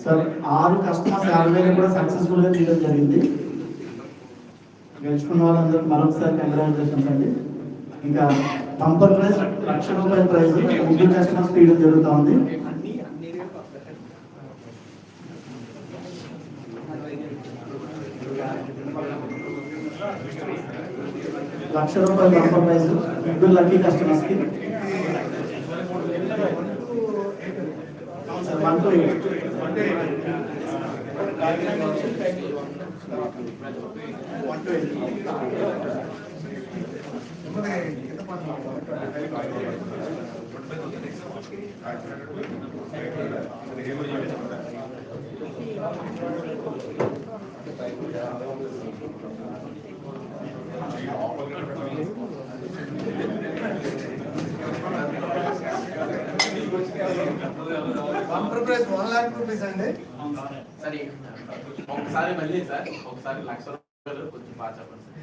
Sir 6 customers 50,000 కూడా successful గా తీయడం జరిగింది. గెలుచుకున్న వాళ్ళందరూ మరొకసారి కంగ్రాచులేషన్స్ అండి. ఇంకా బంపర్ ప్రైజ్ ₹1,00,000 ప్రైజ్ 3 కస్టమర్స్ తీయడం జరుగుతూ ఉంది. ₹1,00,000 బంపర్ ప్రైజ్ 3 లక్కీ కస్టమర్స్ కి. బంపర్ ప్రైస్ ₹1,00,000 అండి. సరే ఒకసారి మళ్ళీ సార్ ఒకసారి ₹1,00,000 కొంచెం బాగా చెప్పండి సార్.